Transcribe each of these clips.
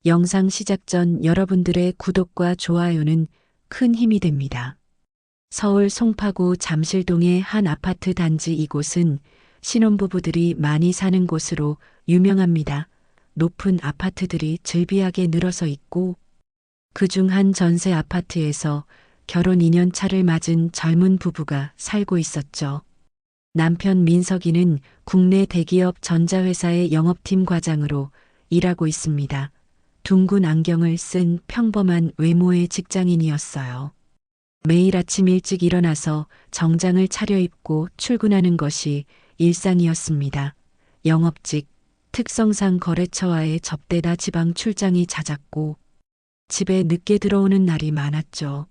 영상 시작 전 여러분들의 구독과 좋아요는 큰 힘이 됩니다. 서울 송파구 잠실동의 한 아파트 단지 이곳은 신혼부부들이 많이 사는 곳으로 유명합니다. 높은 아파트들이 즐비하게 늘어서 있고 그중 한 전세 아파트에서 결혼 2년 차를 맞은 젊은 부부가 살고 있었죠. 남편 민석이는 국내 대기업 전자회사의 영업팀 과장으로 일하고 있습니다. 둥근 안경을 쓴 평범한 외모의 직장인이었어요. 매일 아침 일찍 일어나서 정장을 차려입고 출근하는 것이 일상이었습니다. 영업직, 특성상 거래처와의 접대다 지방 출장이 잦았고 집에 늦게 들어오는 날이 많았죠.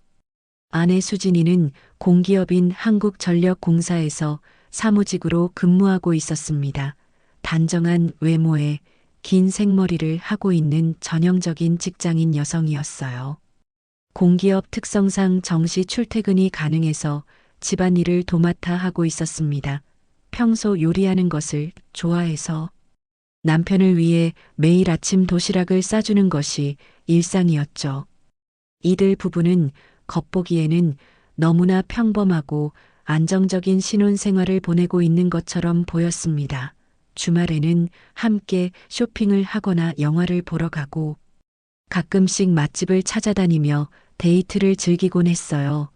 아내 수진이는 공기업인 한국전력공사에서 사무직으로 근무하고 있었습니다. 단정한 외모에 긴 생머리를 하고 있는 전형적인 직장인 여성이었어요. 공기업 특성상 정시 출퇴근이 가능해서 집안일을 도맡아 하고 있었습니다. 평소 요리하는 것을 좋아해서 남편을 위해 매일 아침 도시락을 싸주는 것이 일상이었죠. 이들 부부는 겉보기에는 너무나 평범하고 안정적인 신혼 생활을 보내고 있는 것처럼 보였습니다. 주말에는 함께 쇼핑을 하거나 영화를 보러 가고 가끔씩 맛집을 찾아다니며 데이트를 즐기곤 했어요.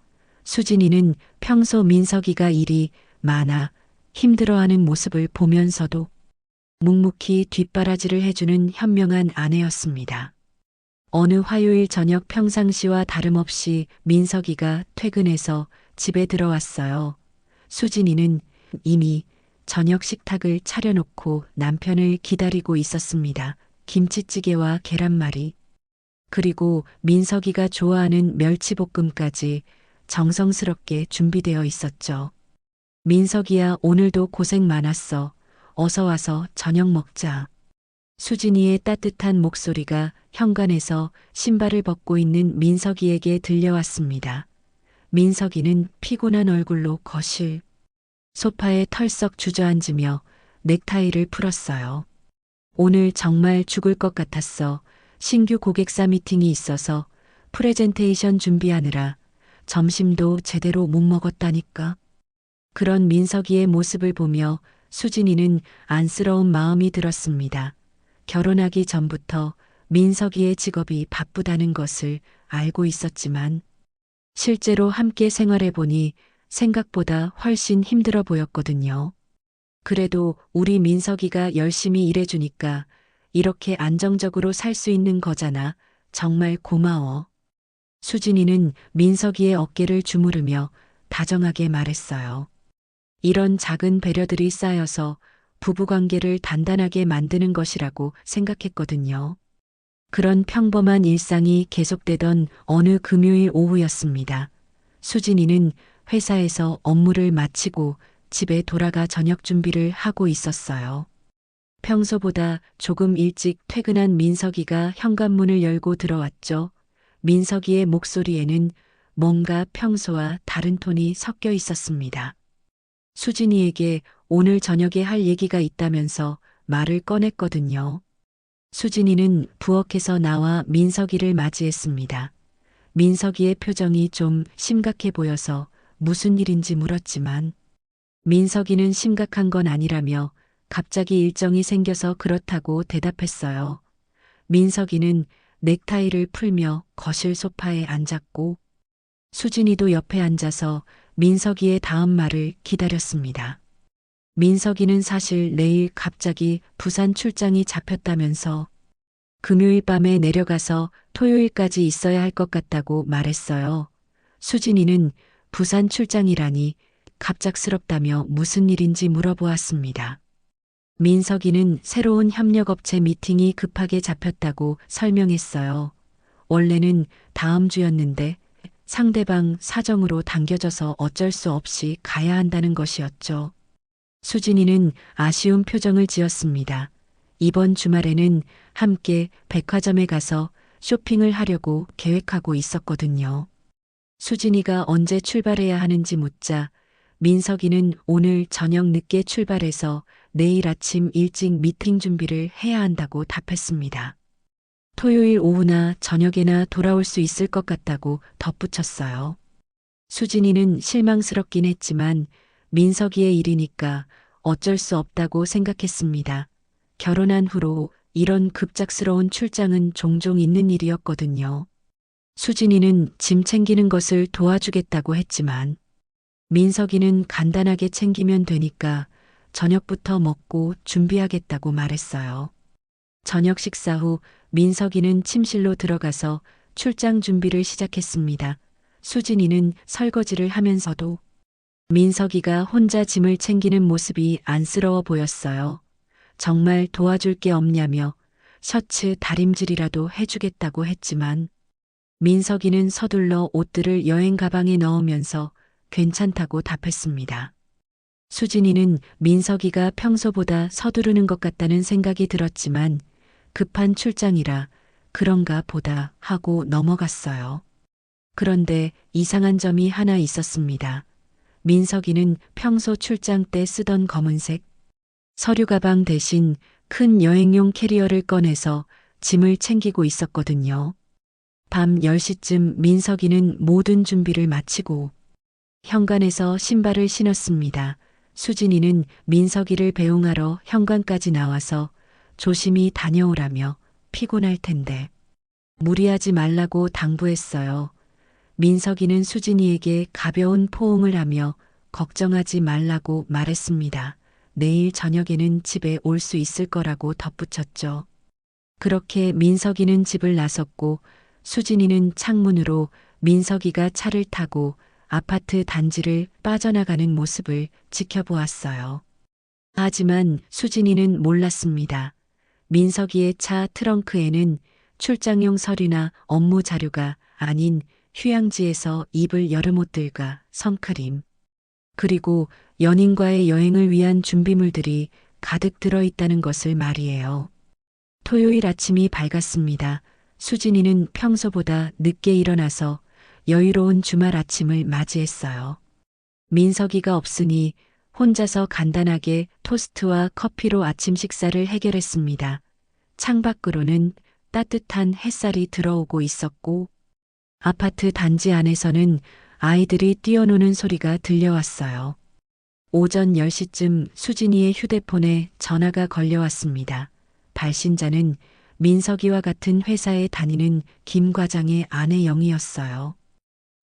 수진이는 평소 민석이가 일이 많아 힘들어하는 모습을 보면서도 묵묵히 뒷바라지를 해주는 현명한 아내였습니다. 어느 화요일 저녁 평상시와 다름없이 민석이가 퇴근해서 집에 들어왔어요. 수진이는 이미 저녁 식탁을 차려놓고 남편을 기다리고 있었습니다. 김치찌개와 계란말이, 그리고 민석이가 좋아하는 멸치볶음까지 정성스럽게 준비되어 있었죠. 민석이야, 오늘도 고생 많았어. 어서 와서 저녁 먹자. 수진이의 따뜻한 목소리가 현관에서 신발을 벗고 있는 민석이에게 들려왔습니다. 민석이는 피곤한 얼굴로 거실 소파에 털썩 주저앉으며 넥타이를 풀었어요. 오늘 정말 죽을 것 같았어. 신규 고객사 미팅이 있어서 프레젠테이션 준비하느라 점심도 제대로 못 먹었다니까. 그런 민석이의 모습을 보며 수진이는 안쓰러운 마음이 들었습니다. 결혼하기 전부터 민석이의 직업이 바쁘다는 것을 알고 있었지만 실제로 함께 생활해 보니 생각보다 훨씬 힘들어 보였거든요. 그래도 우리 민석이가 열심히 일해주니까 이렇게 안정적으로 살 수 있는 거잖아. 정말 고마워. 수진이는 민석이의 어깨를 주무르며 다정하게 말했어요. 이런 작은 배려들이 쌓여서 부부관계를 단단하게 만드는 것이라고 생각했거든요. 그런 평범한 일상이 계속되던 어느 금요일 오후였습니다. 수진이는 회사에서 업무를 마치고 집에 돌아가 저녁 준비를 하고 있었어요. 평소보다 조금 일찍 퇴근한 민석이가 현관문을 열고 들어왔죠. 민석이의 목소리에는 뭔가 평소와 다른 톤이 섞여 있었습니다. 수진이에게 오늘 저녁에 할 얘기가 있다면서 말을 꺼냈거든요. 수진이는 부엌에서 나와 민석이를 맞이했습니다. 민석이의 표정이 좀 심각해 보여서 무슨 일인지 물었지만 민석이는 심각한 건 아니라며 갑자기 일정이 생겨서 그렇다고 대답했어요. 민석이는 넥타이를 풀며 거실 소파에 앉았고 수진이도 옆에 앉아서 민석이의 다음 말을 기다렸습니다. 민석이는 사실 내일 갑자기 부산 출장이 잡혔다면서 금요일 밤에 내려가서 토요일까지 있어야 할 것 같다고 말했어요. 수진이는 부산 출장이라니 갑작스럽다며 무슨 일인지 물어보았습니다. 민석이는 새로운 협력업체 미팅이 급하게 잡혔다고 설명했어요. 원래는 다음 주였는데 상대방 사정으로 당겨져서 어쩔 수 없이 가야 한다는 것이었죠. 수진이는 아쉬운 표정을 지었습니다. 이번 주말에는 함께 백화점에 가서 쇼핑을 하려고 계획하고 있었거든요. 수진이가 언제 출발해야 하는지 묻자 민석이는 오늘 저녁 늦게 출발해서 내일 아침 일찍 미팅 준비를 해야 한다고 답했습니다. 토요일 오후나 저녁에나 돌아올 수 있을 것 같다고 덧붙였어요. 수진이는 실망스럽긴 했지만 민석이의 일이니까 어쩔 수 없다고 생각했습니다. 결혼한 후로 이런 급작스러운 출장은 종종 있는 일이었거든요. 수진이는 짐 챙기는 것을 도와주겠다고 했지만 민석이는 간단하게 챙기면 되니까 저녁부터 먹고 준비하겠다고 말했어요. 저녁 식사 후 민석이는 침실로 들어가서 출장 준비를 시작했습니다. 수진이는 설거지를 하면서도 민석이가 혼자 짐을 챙기는 모습이 안쓰러워 보였어요. 정말 도와줄 게 없냐며 셔츠 다림질이라도 해주겠다고 했지만 민석이는 서둘러 옷들을 여행 가방에 넣으면서 괜찮다고 답했습니다. 수진이는 민석이가 평소보다 서두르는 것 같다는 생각이 들었지만 급한 출장이라 그런가 보다 하고 넘어갔어요. 그런데 이상한 점이 하나 있었습니다. 민석이는 평소 출장 때 쓰던 검은색 서류 가방 대신 큰 여행용 캐리어를 꺼내서 짐을 챙기고 있었거든요. 밤 10시쯤 민석이는 모든 준비를 마치고 현관에서 신발을 신었습니다. 수진이는 민석이를 배웅하러 현관까지 나와서 조심히 다녀오라며 피곤할 텐데 무리하지 말라고 당부했어요. 민석이는 수진이에게 가벼운 포옹을 하며 걱정하지 말라고 말했습니다. 내일 저녁에는 집에 올 수 있을 거라고 덧붙였죠. 그렇게 민석이는 집을 나섰고 수진이는 창문으로 민석이가 차를 타고 아파트 단지를 빠져나가는 모습을 지켜보았어요. 하지만 수진이는 몰랐습니다. 민석이의 차 트렁크에는 출장용 서류나 업무 자료가 아닌 휴양지에서 입을 여름옷들과 선크림, 그리고 연인과의 여행을 위한 준비물들이 가득 들어있다는 것을 말이에요. 토요일 아침이 밝았습니다. 수진이는 평소보다 늦게 일어나서 여유로운 주말 아침을 맞이했어요. 민석이가 없으니 혼자서 간단하게 토스트와 커피로 아침 식사를 해결했습니다. 창밖으로는 따뜻한 햇살이 들어오고 있었고 아파트 단지 안에서는 아이들이 뛰어노는 소리가 들려왔어요. 오전 10시쯤 수진이의 휴대폰에 전화가 걸려왔습니다. 발신자는 민석이와 같은 회사에 다니는 김 과장의 아내 영희였어요.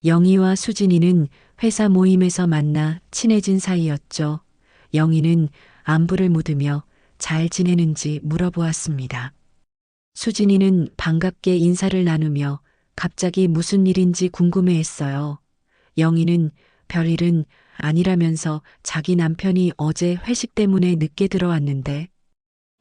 영희와 수진이는 회사 모임에서 만나 친해진 사이였죠. 영희는 안부를 묻으며 잘 지내는지 물어보았습니다. 수진이는 반갑게 인사를 나누며 갑자기 무슨 일인지 궁금해했어요. 영희는 별일은 아니라면서 자기 남편이 어제 회식 때문에 늦게 들어왔는데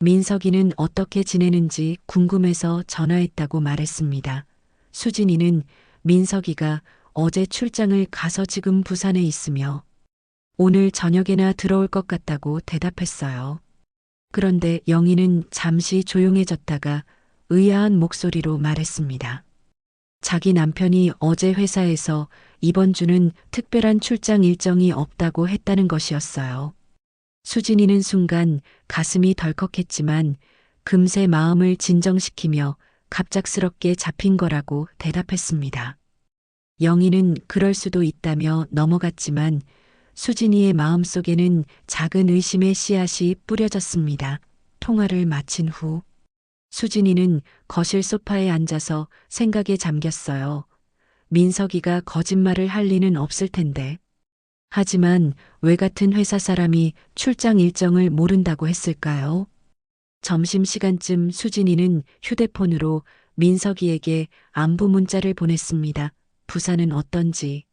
민석이는 어떻게 지내는지 궁금해서 전화했다고 말했습니다. 수진이는 민석이가 어제 출장을 가서 지금 부산에 있으며 오늘 저녁에나 들어올 것 같다고 대답했어요. 그런데 영희는 잠시 조용해졌다가 의아한 목소리로 말했습니다. 자기 남편이 어제 회사에서 이번 주는 특별한 출장 일정이 없다고 했다는 것이었어요. 수진이는 순간 가슴이 덜컥했지만 금세 마음을 진정시키며 갑작스럽게 잡힌 거라고 대답했습니다. 영희는 그럴 수도 있다며 넘어갔지만 수진이의 마음속에는 작은 의심의 씨앗이 뿌려졌습니다. 통화를 마친 후 수진이는 거실 소파에 앉아서 생각에 잠겼어요. 민석이가 거짓말을 할 리는 없을 텐데. 하지만 왜 같은 회사 사람이 출장 일정을 모른다고 했을까요? 점심시간쯤 수진이는 휴대폰으로 민석이에게 안부 문자를 보냈습니다. 부산은 어떤지,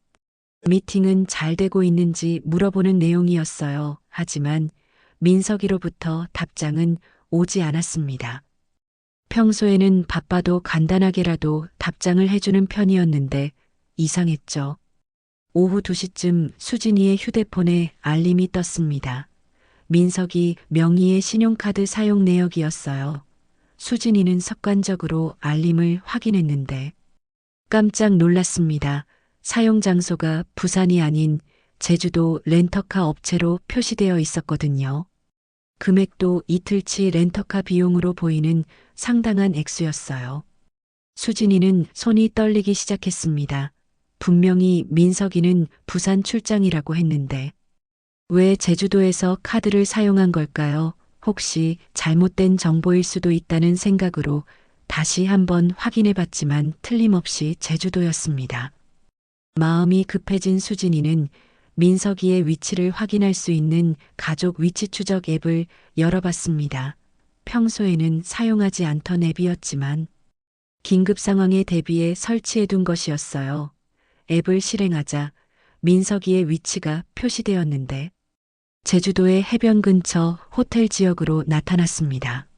미팅은 잘 되고 있는지 물어보는 내용이었어요. 하지만 민석이로부터 답장은 오지 않았습니다. 평소에는 바빠도 간단하게라도 답장을 해주는 편이었는데 이상했죠. 오후 2시쯤 수진이의 휴대폰에 알림이 떴습니다. 민석이 명의의 신용카드 사용 내역이었어요. 수진이는 습관적으로 알림을 확인했는데 깜짝 놀랐습니다. 사용 장소가 부산이 아닌 제주도 렌터카 업체로 표시되어 있었거든요. 금액도 이틀치 렌터카 비용으로 보이는 상당한 액수였어요. 수진이는 손이 떨리기 시작했습니다. 분명히 민석이는 부산 출장이라고 했는데 왜 제주도에서 카드를 사용한 걸까요? 혹시 잘못된 정보일 수도 있다는 생각으로 다시 한번 확인해 봤지만 틀림없이 제주도였습니다. 마음이 급해진 수진이는 민석이의 위치를 확인할 수 있는 가족 위치 추적 앱을 열어봤습니다. 평소에는 사용하지 않던 앱이었지만 긴급 상황에 대비해 설치해둔 것이었어요. 앱을 실행하자 민석이의 위치가 표시되었는데 제주도의 해변 근처 호텔 지역으로 나타났습니다.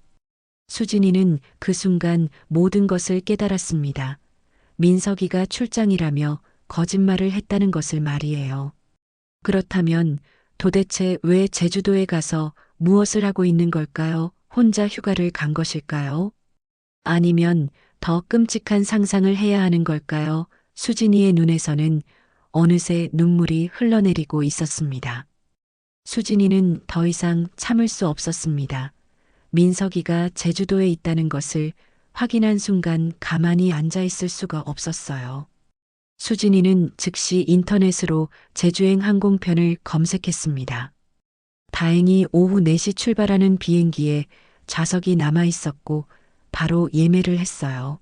수진이는 그 순간 모든 것을 깨달았습니다. 민석이가 출장이라며 거짓말을 했다는 것을 말이에요. 그렇다면 도대체 왜 제주도에 가서 무엇을 하고 있는 걸까요? 혼자 휴가를 간 것일까요? 아니면 더 끔찍한 상상을 해야 하는 걸까요? 수진이의 눈에서는 어느새 눈물이 흘러내리고 있었습니다. 수진이는 더 이상 참을 수 없었습니다. 민석이가 제주도에 있다는 것을 확인한 순간 가만히 앉아 있을 수가 없었어요. 수진이는 즉시 인터넷으로 제주행 항공편을 검색했습니다. 다행히 오후 4시 출발하는 비행기에 좌석이 남아 있었고 바로 예매를 했어요.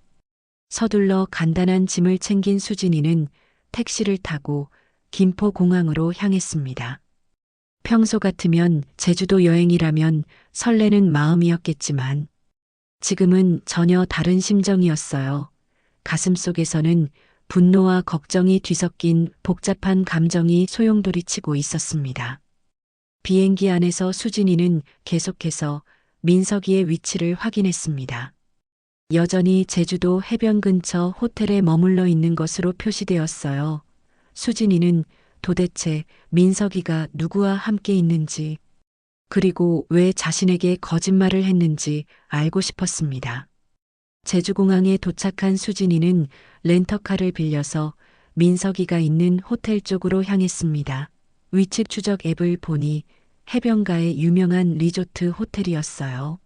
서둘러 간단한 짐을 챙긴 수진이는 택시를 타고 김포공항으로 향했습니다. 평소 같으면 제주도 여행이라면 설레는 마음이었겠지만 지금은 전혀 다른 심정이었어요. 가슴속에서는 분노와 걱정이 뒤섞인 복잡한 감정이 소용돌이치고 있었습니다. 비행기 안에서 수진이는 계속해서 민석이의 위치를 확인했습니다. 여전히 제주도 해변 근처 호텔에 머물러 있는 것으로 표시되었어요. 수진이는 도대체 민석이가 누구와 함께 있는지, 그리고 왜 자신에게 거짓말을 했는지 알고 싶었습니다. 제주공항에 도착한 수진이는 렌터카를 빌려서 민석이가 있는 호텔 쪽으로 향했습니다. 위치 추적 앱을 보니 해변가의 유명한 리조트 호텔이었어요.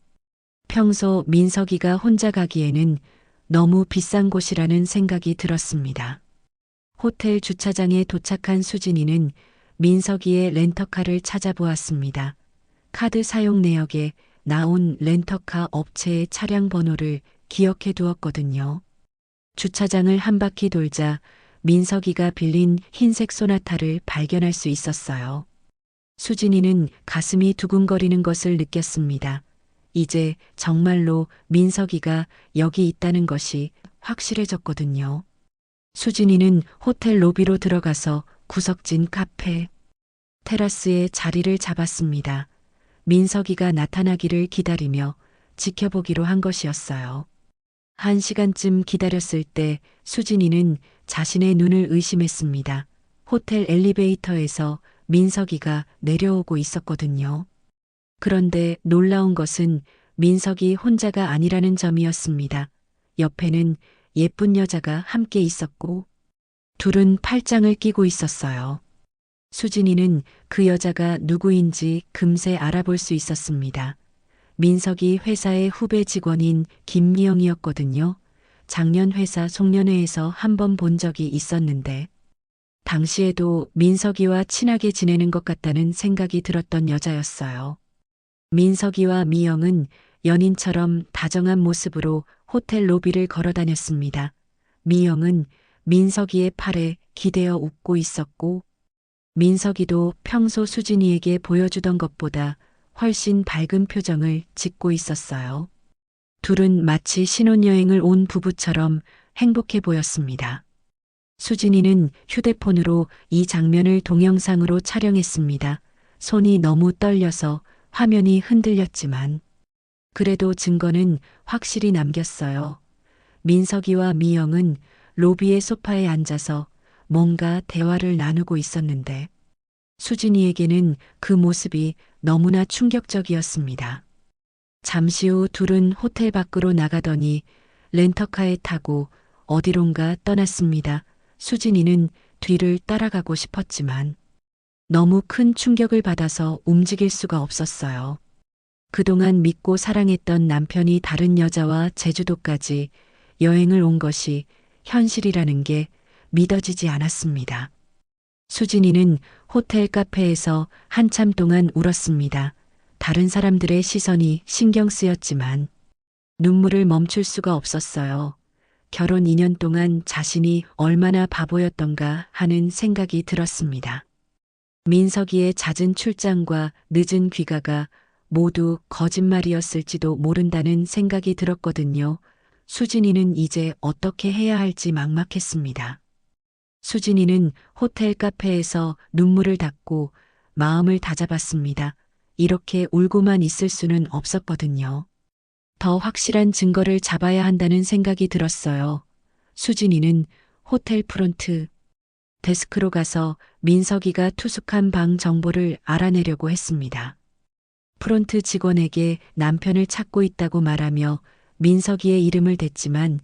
평소 민석이가 혼자 가기에는 너무 비싼 곳이라는 생각이 들었습니다. 호텔 주차장에 도착한 수진이는 민석이의 렌터카를 찾아보았습니다. 카드 사용 내역에 나온 렌터카 업체의 차량 번호를 기억해 두었거든요. 주차장을 한 바퀴 돌자 민석이가 빌린 흰색 소나타를 발견할 수 있었어요. 수진이는 가슴이 두근거리는 것을 느꼈습니다. 이제 정말로 민석이가 여기 있다는 것이 확실해졌거든요. 수진이는 호텔 로비로 들어가서 구석진 카페, 테라스에 자리를 잡았습니다. 민석이가 나타나기를 기다리며 지켜보기로 한 것이었어요. 1시간쯤 기다렸을 때 수진이는 자신의 눈을 의심했습니다. 호텔 엘리베이터에서 민석이가 내려오고 있었거든요. 그런데 놀라운 것은 민석이 혼자가 아니라는 점이었습니다. 옆에는 예쁜 여자가 함께 있었고 둘은 팔짱을 끼고 있었어요. 수진이는 그 여자가 누구인지 금세 알아볼 수 있었습니다. 민석이 회사의 후배 직원인 김미영이었거든요. 작년 회사 송년회에서 한 번 본 적이 있었는데 당시에도 민석이와 친하게 지내는 것 같다는 생각이 들었던 여자였어요. 민석이와 미영은 연인처럼 다정한 모습으로 호텔 로비를 걸어 다녔습니다. 미영은 민석이의 팔에 기대어 웃고 있었고 민석이도 평소 수진이에게 보여주던 것보다 훨씬 밝은 표정을 짓고 있었어요. 둘은 마치 신혼여행을 온 부부처럼 행복해 보였습니다. 수진이는 휴대폰으로 이 장면을 동영상으로 촬영했습니다. 손이 너무 떨려서 화면이 흔들렸지만 그래도 증거는 확실히 남겼어요. 민석이와 미영은 로비의 소파에 앉아서 뭔가 대화를 나누고 있었는데 수진이에게는 그 모습이 너무나 충격적이었습니다. 잠시 후 둘은 호텔 밖으로 나가더니 렌터카에 타고 어디론가 떠났습니다. 수진이는 뒤를 따라가고 싶었지만 너무 큰 충격을 받아서 움직일 수가 없었어요. 그동안 믿고 사랑했던 남편이 다른 여자와 제주도까지 여행을 온 것이 현실이라는 게 믿어지지 않았습니다. 수진이는 호텔 카페에서 한참 동안 울었습니다. 다른 사람들의 시선이 신경 쓰였지만 눈물을 멈출 수가 없었어요. 결혼 2년 동안 자신이 얼마나 바보였던가 하는 생각이 들었습니다. 민석이의 잦은 출장과 늦은 귀가가 모두 거짓말이었을지도 모른다는 생각이 들었거든요. 수진이는 이제 어떻게 해야 할지 막막했습니다. 수진이는 호텔 카페에서 눈물을 닦고 마음을 다잡았습니다. 이렇게 울고만 있을 수는 없었거든요. 더 확실한 증거를 잡아야 한다는 생각이 들었어요. 수진이는 호텔 프론트 데스크로 가서 민석이가 투숙한 방 정보를 알아내려고 했습니다. 프론트 직원에게 남편을 찾고 있다고 말하며 민석이의 이름을 댔지만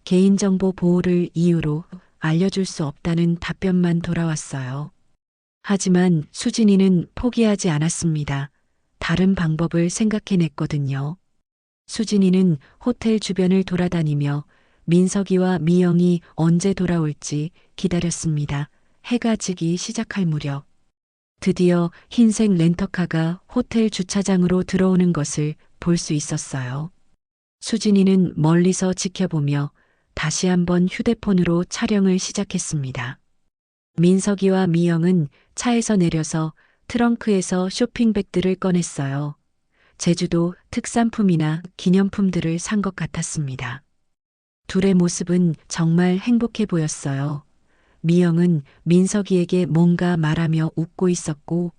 개인정보 보호를 이유로 알려줄 수 없다는 답변만 돌아왔어요. 하지만 수진이는 포기하지 않았습니다. 다른 방법을 생각해냈거든요. 수진이는 호텔 주변을 돌아다니며 민석이와 미영이 언제 돌아올지 기다렸습니다. 해가 지기 시작할 무렵 드디어 흰색 렌터카가 호텔 주차장으로 들어오는 것을 볼 수 있었어요. 수진이는 멀리서 지켜보며 다시 한번 휴대폰으로 촬영을 시작했습니다. 민석이와 미영은 차에서 내려서 트렁크에서 쇼핑백들을 꺼냈어요. 제주도 특산품이나 기념품들을 산 것 같았습니다. 둘의 모습은 정말 행복해 보였어요. 미영은 민석이에게 뭔가 말하며 웃고 있었고,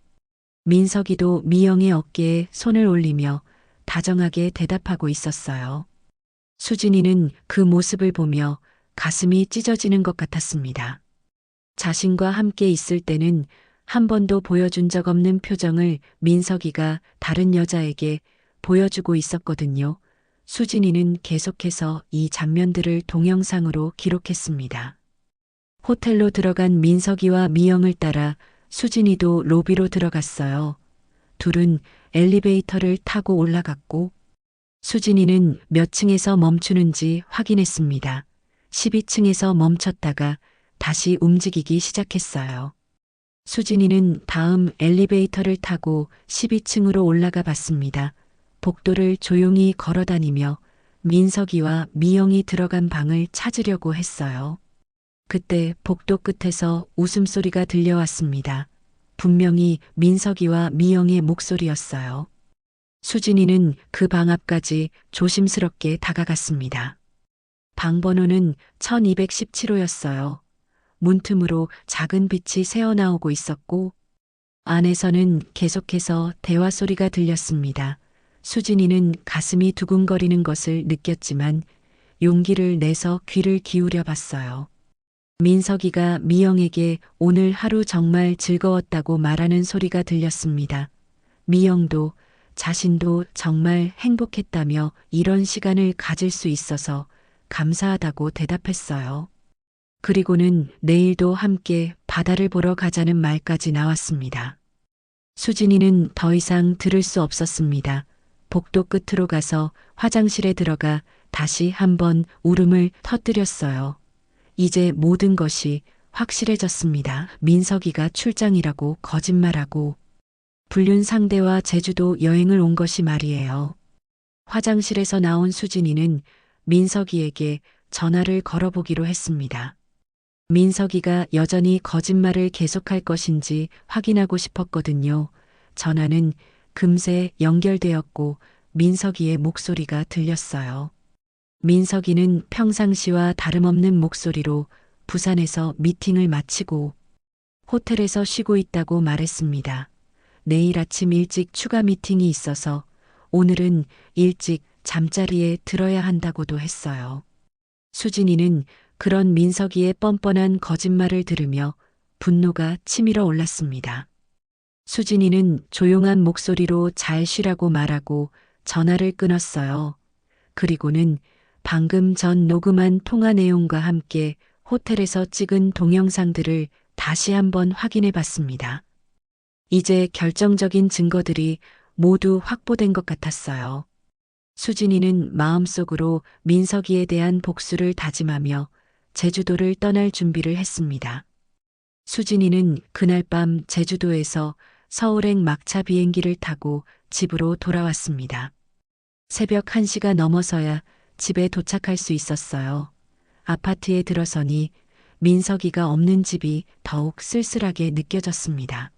민석이도 미영의 어깨에 손을 올리며 다정하게 대답하고 있었어요. 수진이는 그 모습을 보며 가슴이 찢어지는 것 같았습니다. 자신과 함께 있을 때는 한 번도 보여준 적 없는 표정을 민석이가 다른 여자에게 보여주고 있었거든요. 수진이는 계속해서 이 장면들을 동영상으로 기록했습니다. 호텔로 들어간 민석이와 미영을 따라 수진이도 로비로 들어갔어요. 둘은 엘리베이터를 타고 올라갔고 수진이는 몇 층에서 멈추는지 확인했습니다. 12층에서 멈췄다가 다시 움직이기 시작했어요. 수진이는 다음 엘리베이터를 타고 12층으로 올라가 봤습니다. 복도를 조용히 걸어다니며 민석이와 미영이 들어간 방을 찾으려고 했어요. 그때 복도 끝에서 웃음소리가 들려왔습니다. 분명히 민석이와 미영의 목소리였어요. 수진이는 그 방 앞까지 조심스럽게 다가갔습니다. 방 번호는 1217호였어요. 문틈으로 작은 빛이 새어나오고 있었고 안에서는 계속해서 대화 소리가 들렸습니다. 수진이는 가슴이 두근거리는 것을 느꼈지만 용기를 내서 귀를 기울여 봤어요. 민석이가 미영에게 오늘 하루 정말 즐거웠다고 말하는 소리가 들렸습니다. 미영도 자신도 정말 행복했다며 이런 시간을 가질 수 있어서 감사하다고 대답했어요. 그리고는 내일도 함께 바다를 보러 가자는 말까지 나왔습니다. 수진이는 더 이상 들을 수 없었습니다. 복도 끝으로 가서 화장실에 들어가 다시 한번 울음을 터뜨렸어요. 이제 모든 것이 확실해졌습니다. 민석이가 출장이라고 거짓말하고 불륜 상대와 제주도 여행을 온 것이 말이에요. 화장실에서 나온 수진이는 민석이에게 전화를 걸어보기로 했습니다. 민석이가 여전히 거짓말을 계속할 것인지 확인하고 싶었거든요. 전화는 금세 연결되었고 민석이의 목소리가 들렸어요. 민석이는 평상시와 다름없는 목소리로 부산에서 미팅을 마치고 호텔에서 쉬고 있다고 말했습니다. 내일 아침 일찍 추가 미팅이 있어서 오늘은 일찍 잠자리에 들어야 한다고도 했어요. 수진이는 그런 민석이의 뻔뻔한 거짓말을 들으며 분노가 치밀어 올랐습니다. 수진이는 조용한 목소리로 잘 쉬라고 말하고 전화를 끊었어요. 그리고는 방금 전 녹음한 통화 내용과 함께 호텔에서 찍은 동영상들을 다시 한번 확인해 봤습니다. 이제 결정적인 증거들이 모두 확보된 것 같았어요. 수진이는 마음속으로 민석이에 대한 복수를 다짐하며 제주도를 떠날 준비를 했습니다. 수진이는 그날 밤 제주도에서 서울행 막차 비행기를 타고 집으로 돌아왔습니다. 새벽 1시가 넘어서야 집에 도착할 수 있었어요. 아파트에 들어서니 민석이가 없는 집이 더욱 쓸쓸하게 느껴졌습니다.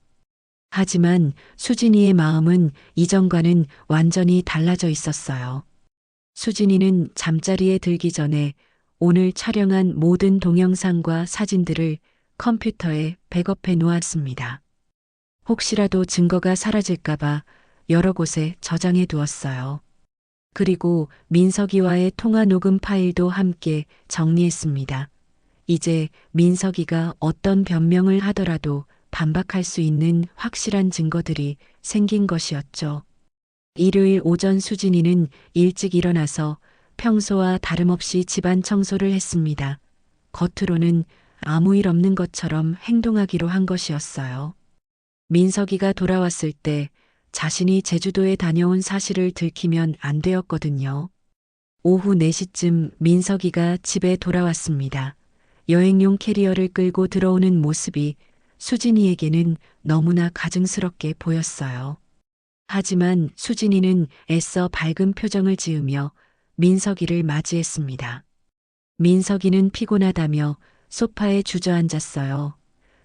하지만 수진이의 마음은 이전과는 완전히 달라져 있었어요. 수진이는 잠자리에 들기 전에 오늘 촬영한 모든 동영상과 사진들을 컴퓨터에 백업해 놓았습니다. 혹시라도 증거가 사라질까봐 여러 곳에 저장해 두었어요. 그리고 민석이와의 통화 녹음 파일도 함께 정리했습니다. 이제 민석이가 어떤 변명을 하더라도 반박할 수 있는 확실한 증거들이 생긴 것이었죠. 일요일 오전 수진이는 일찍 일어나서 평소와 다름없이 집안 청소를 했습니다. 겉으로는 아무 일 없는 것처럼 행동하기로 한 것이었어요. 민석이가 돌아왔을 때 자신이 제주도에 다녀온 사실을 들키면 안 되었거든요. 오후 4시쯤 민석이가 집에 돌아왔습니다. 여행용 캐리어를 끌고 들어오는 모습이 수진이에게는 너무나 가증스럽게 보였어요. 하지만 수진이는 애써 밝은 표정을 지으며 민석이를 맞이했습니다. 민석이는 피곤하다며 소파에 주저앉았어요.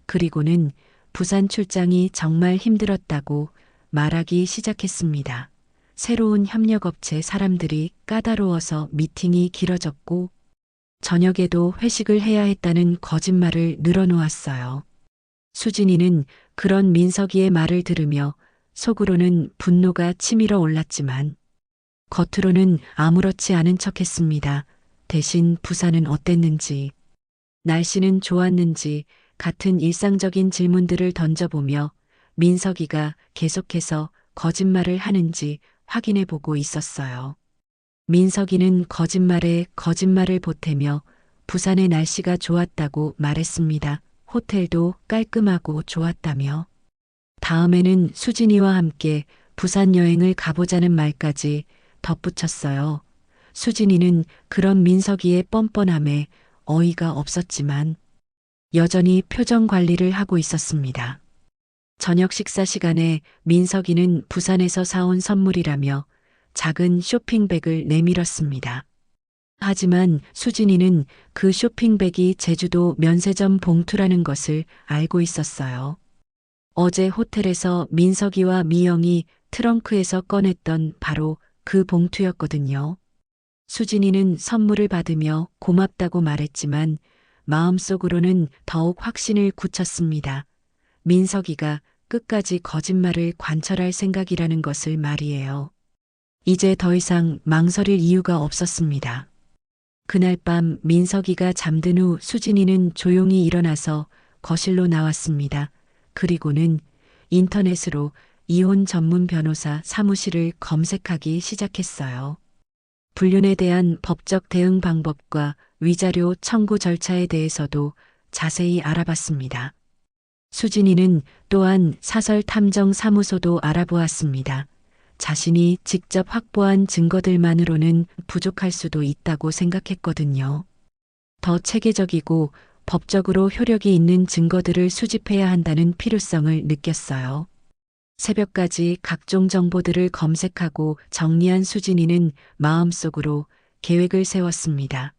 그리고는 부산 출장이 정말 힘들었다고 말하기 시작했습니다. 새로운 협력업체 사람들이 까다로워서 미팅이 길어졌고 저녁에도 회식을 해야 했다는 거짓말을 늘어놓았어요. 수진이는 그런 민석이의 말을 들으며 속으로는 분노가 치밀어 올랐지만 겉으로는 아무렇지 않은 척했습니다. 대신 부산은 어땠는지, 날씨는 좋았는지 같은 일상적인 질문들을 던져보며 민석이가 계속해서 거짓말을 하는지 확인해 보고 있었어요. 민석이는 거짓말에 거짓말을 보태며 부산의 날씨가 좋았다고 말했습니다. 호텔도 깔끔하고 좋았다며. 다음에는 수진이와 함께 부산 여행을 가보자는 말까지 덧붙였어요. 수진이는 그런 민석이의 뻔뻔함에 어이가 없었지만 여전히 표정 관리를 하고 있었습니다. 저녁 식사 시간에 민석이는 부산에서 사온 선물이라며 작은 쇼핑백을 내밀었습니다. 하지만 수진이는 그 쇼핑백이 제주도 면세점 봉투라는 것을 알고 있었어요. 어제 호텔에서 민석이와 미영이 트렁크에서 꺼냈던 바로 그 봉투였거든요. 수진이는 선물을 받으며 고맙다고 말했지만 마음속으로는 더욱 확신을 굳혔습니다. 민석이가 끝까지 거짓말을 관철할 생각이라는 것을 말이에요. 이제 더 이상 망설일 이유가 없었습니다. 그날 밤 민석이가 잠든 후 수진이는 조용히 일어나서 거실로 나왔습니다. 그리고는 인터넷으로 이혼 전문 변호사 사무실을 검색하기 시작했어요. 불륜에 대한 법적 대응 방법과 위자료 청구 절차에 대해서도 자세히 알아봤습니다. 수진이는 또한 사설 탐정 사무소도 알아보았습니다. 자신이 직접 확보한 증거들만으로는 부족할 수도 있다고 생각했거든요. 더 체계적이고 법적으로 효력이 있는 증거들을 수집해야 한다는 필요성을 느꼈어요. 새벽까지 각종 정보들을 검색하고 정리한 수진이는 마음속으로 계획을 세웠습니다.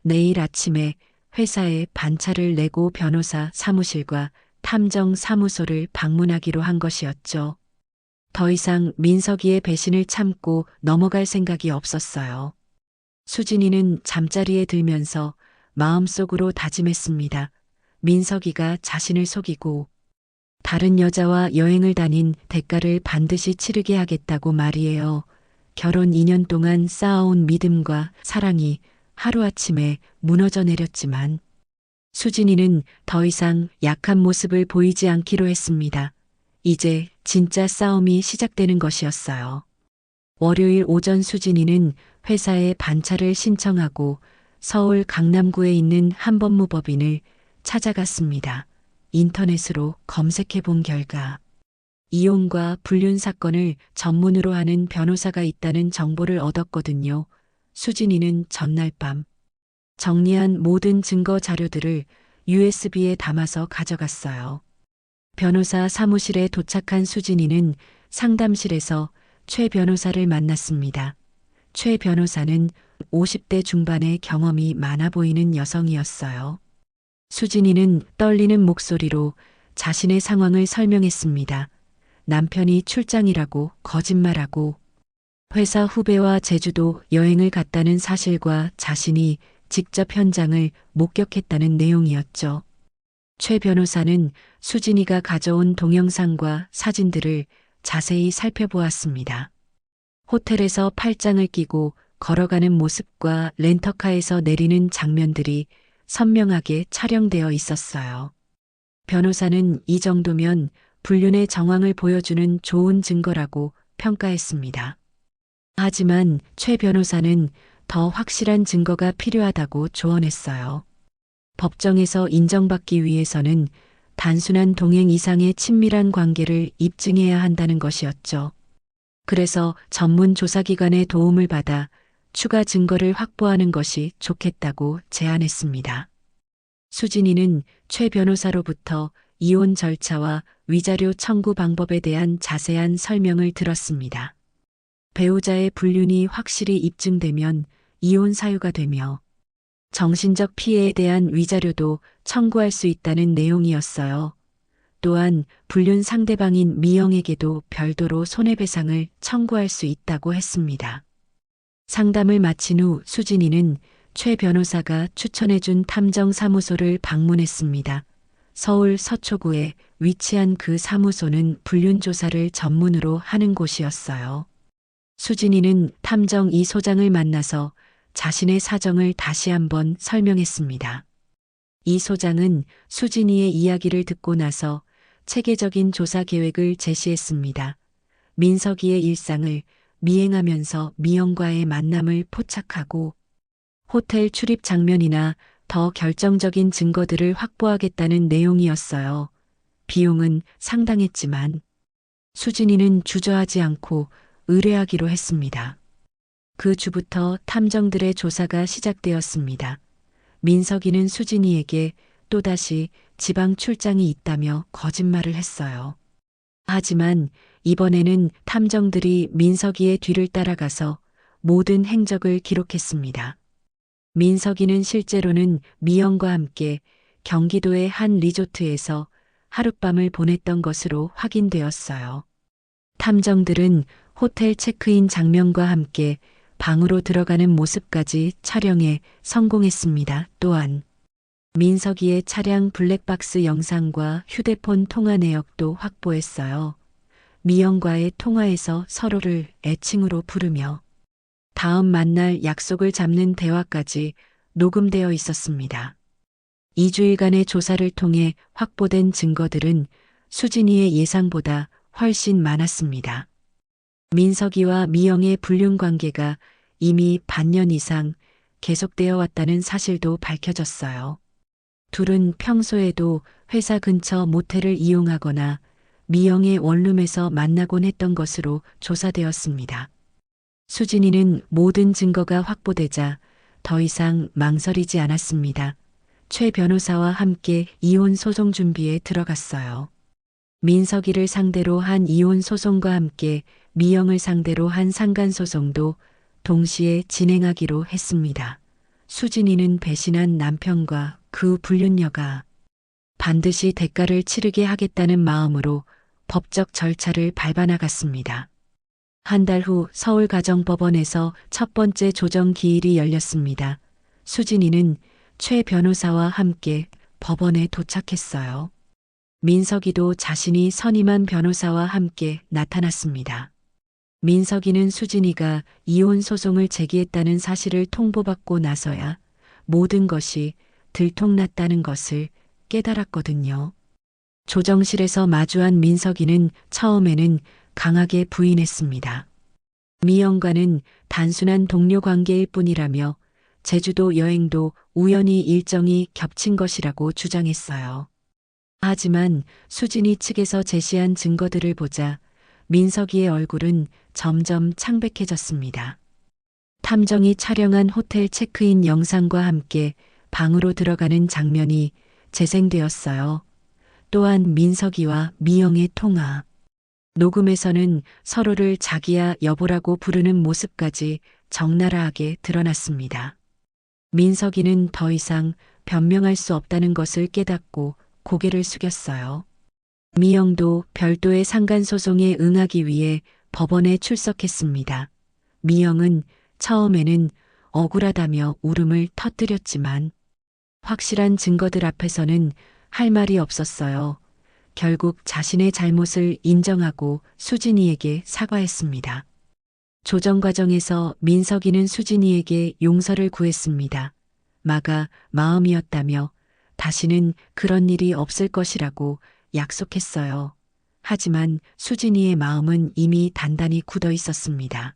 내일 아침에 회사에 반차를 내고 변호사 사무실과 탐정 사무소를 방문하기로 한 것이었죠. 더 이상 민석이의 배신을 참고 넘어갈 생각이 없었어요. 수진이는 잠자리에 들면서 마음속으로 다짐했습니다. 민석이가 자신을 속이고 다른 여자와 여행을 다닌 대가를 반드시 치르게 하겠다고 말이에요. 결혼 2년 동안 쌓아온 믿음과 사랑이 하루아침에 무너져 내렸지만 수진이는 더 이상 약한 모습을 보이지 않기로 했습니다. 이제 진짜 싸움이 시작되는 것이었어요. 월요일 오전 수진이는 회사에 반차를 신청하고 서울 강남구에 있는 한법무법인을 찾아갔습니다. 인터넷으로 검색해 본 결과 이혼과 불륜 사건을 전문으로 하는 변호사가 있다는 정보를 얻었거든요. 수진이는 전날 밤 정리한 모든 증거 자료들을 USB에 담아서 가져갔어요. 변호사 사무실에 도착한 수진이는 상담실에서 최 변호사를 만났습니다. 최 변호사는 50대 중반의 경험이 많아 보이는 여성이었어요. 수진이는 떨리는 목소리로 자신의 상황을 설명했습니다. 남편이 출장이라고 거짓말하고 회사 후배와 제주도 여행을 갔다는 사실과 자신이 직접 현장을 목격했다는 내용이었죠. 최 변호사는 수진이가 가져온 동영상과 사진들을 자세히 살펴보았습니다. 호텔에서 팔짱을 끼고 걸어가는 모습과 렌터카에서 내리는 장면들이 선명하게 촬영되어 있었어요. 변호사는 이 정도면 불륜의 정황을 보여주는 좋은 증거라고 평가했습니다. 하지만 최 변호사는 더 확실한 증거가 필요하다고 조언했어요. 법정에서 인정받기 위해서는 단순한 동행 이상의 친밀한 관계를 입증해야 한다는 것이었죠. 그래서 전문 조사기관의 도움을 받아 추가 증거를 확보하는 것이 좋겠다고 제안했습니다. 수진이는 최 변호사로부터 이혼 절차와 위자료 청구 방법에 대한 자세한 설명을 들었습니다. 배우자의 불륜이 확실히 입증되면 이혼 사유가 되며 정신적 피해에 대한 위자료도 청구할 수 있다는 내용이었어요. 또한 불륜 상대방인 미영에게도 별도로 손해배상을 청구할 수 있다고 했습니다. 상담을 마친 후 수진이는 최 변호사가 추천해준 탐정사무소를 방문했습니다. 서울 서초구에 위치한 그 사무소는 불륜 조사를 전문으로 하는 곳이었어요. 수진이는 탐정 이 소장을 만나서 자신의 사정을 다시 한번 설명했습니다. 이 소장은 수진이의 이야기를 듣고 나서 체계적인 조사 계획을 제시했습니다. 민석이의 일상을 미행하면서 미영과의 만남을 포착하고 호텔 출입 장면이나 더 결정적인 증거들을 확보하겠다는 내용이었어요. 비용은 상당했지만 수진이는 주저하지 않고 의뢰하기로 했습니다. 그 주부터 탐정들의 조사가 시작되었습니다. 민석이는 수진이에게 또다시 지방 출장이 있다며 거짓말을 했어요. 하지만 이번에는 탐정들이 민석이의 뒤를 따라가서 모든 행적을 기록했습니다. 민석이는 실제로는 미영과 함께 경기도의 한 리조트에서 하룻밤을 보냈던 것으로 확인되었어요. 탐정들은 호텔 체크인 장면과 함께 방으로 들어가는 모습까지 촬영에 성공했습니다. 또한 민석이의 차량 블랙박스 영상과 휴대폰 통화 내역도 확보했어요. 미영과의 통화에서 서로를 애칭으로 부르며 다음 만날 약속을 잡는 대화까지 녹음되어 있었습니다. 2주일간의 조사를 통해 확보된 증거들은 수진이의 예상보다 훨씬 많았습니다. 민석이와 미영의 불륜 관계가 이미 반년 이상 계속되어 왔다는 사실도 밝혀졌어요. 둘은 평소에도 회사 근처 모텔을 이용하거나 미영의 원룸에서 만나곤 했던 것으로 조사되었습니다. 수진이는 모든 증거가 확보되자 더 이상 망설이지 않았습니다. 최 변호사와 함께 이혼 소송 준비에 들어갔어요. 민석이를 상대로 한 이혼 소송과 함께 미영을 상대로 한 상간 소송도 동시에 진행하기로 했습니다. 수진이는 배신한 남편과 그 불륜녀가 반드시 대가를 치르게 하겠다는 마음으로 법적 절차를 밟아나갔습니다. 한 달 후 서울가정법원에서 첫 번째 조정 기일이 열렸습니다. 수진이는 최 변호사와 함께 법원에 도착했어요. 민석이도 자신이 선임한 변호사와 함께 나타났습니다. 민석이는 수진이가 이혼 소송을 제기했다는 사실을 통보받고 나서야 모든 것이 들통났다는 것을 깨달았거든요. 조정실에서 마주한 민석이는 처음에는 강하게 부인했습니다. 미영과는 단순한 동료 관계일 뿐이라며 제주도 여행도 우연히 일정이 겹친 것이라고 주장했어요. 하지만 수진이 측에서 제시한 증거들을 보자 민석이의 얼굴은 점점 창백해졌습니다. 탐정이 촬영한 호텔 체크인 영상과 함께 방으로 들어가는 장면이 재생되었어요. 또한 민석이와 미영의 통화. 녹음에서는 서로를 자기야 여보라고 부르는 모습까지 적나라하게 드러났습니다. 민석이는 더 이상 변명할 수 없다는 것을 깨닫고 고개를 숙였어요. 미영도 별도의 상간소송에 응하기 위해 법원에 출석했습니다. 미영은 처음에는 억울하다며 울음을 터뜨렸지만 확실한 증거들 앞에서는 할 말이 없었어요. 결국 자신의 잘못을 인정하고 수진이에게 사과했습니다. 조정 과정에서 민석이는 수진이에게 용서를 구했습니다. 마가 마음이었다며 다시는 그런 일이 없을 것이라고 약속했어요. 하지만 수진이의 마음은 이미 단단히 굳어 있었습니다.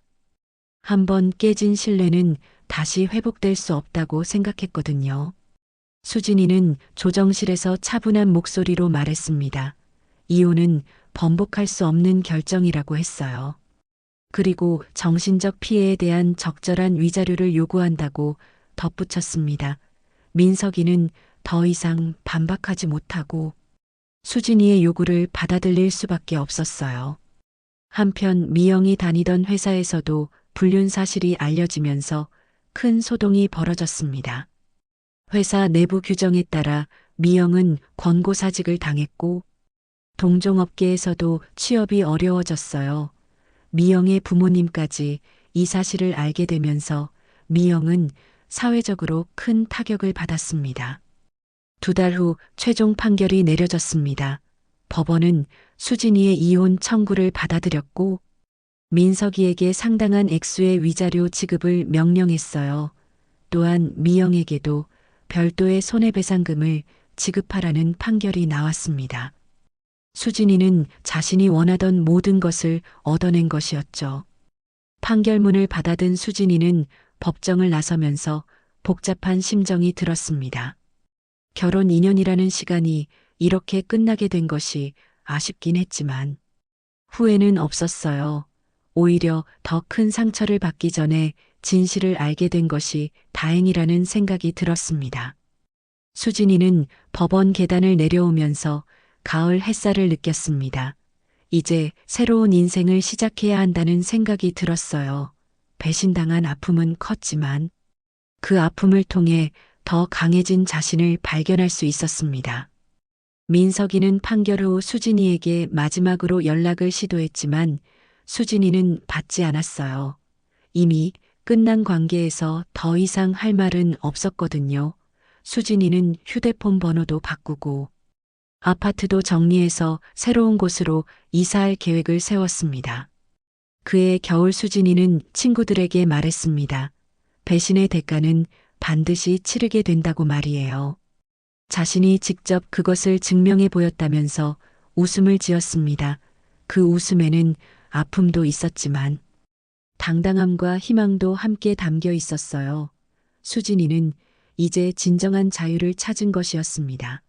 한번 깨진 신뢰는 다시 회복될 수 없다고 생각했거든요. 수진이는 조정실에서 차분한 목소리로 말했습니다. 이혼은 번복할 수 없는 결정이라고 했어요. 그리고 정신적 피해에 대한 적절한 위자료를 요구한다고 덧붙였습니다. 민석이는 더 이상 반박하지 못하고 수진이의 요구를 받아들일 수밖에 없었어요. 한편 미영이 다니던 회사에서도 불륜 사실이 알려지면서 큰 소동이 벌어졌습니다. 회사 내부 규정에 따라 미영은 권고사직을 당했고 동종업계에서도 취업이 어려워졌어요. 미영의 부모님까지 이 사실을 알게 되면서 미영은 사회적으로 큰 타격을 받았습니다. 2달 후 최종 판결이 내려졌습니다. 법원은 수진이의 이혼 청구를 받아들였고 민석이에게 상당한 액수의 위자료 지급을 명령했어요. 또한 미영에게도 별도의 손해배상금을 지급하라는 판결이 나왔습니다. 수진이는 자신이 원하던 모든 것을 얻어낸 것이었죠. 판결문을 받아든 수진이는 법정을 나서면서 복잡한 심정이 들었습니다. 결혼 2년이라는 시간이 이렇게 끝나게 된 것이 아쉽긴 했지만 후회는 없었어요. 오히려 더 큰 상처를 받기 전에 진실을 알게 된 것이 다행이라는 생각이 들었습니다. 수진이는 법원 계단을 내려오면서 가을 햇살을 느꼈습니다. 이제 새로운 인생을 시작해야 한다는 생각이 들었어요. 배신당한 아픔은 컸지만 그 아픔을 통해 더 강해진 자신을 발견할 수 있었습니다. 민석이는 판결 후 수진이에게 마지막으로 연락을 시도했지만 수진이는 받지 않았어요. 이미 끝난 관계에서 더 이상 할 말은 없었거든요. 수진이는 휴대폰 번호도 바꾸고 아파트도 정리해서 새로운 곳으로 이사할 계획을 세웠습니다. 그해 겨울 수진이는 친구들에게 말했습니다. 배신의 대가는 반드시 치르게 된다고 말이에요. 자신이 직접 그것을 증명해 보였다면서 웃음을 지었습니다. 그 웃음에는 아픔도 있었지만 당당함과 희망도 함께 담겨 있었어요. 수진이는 이제 진정한 자유를 찾은 것이었습니다.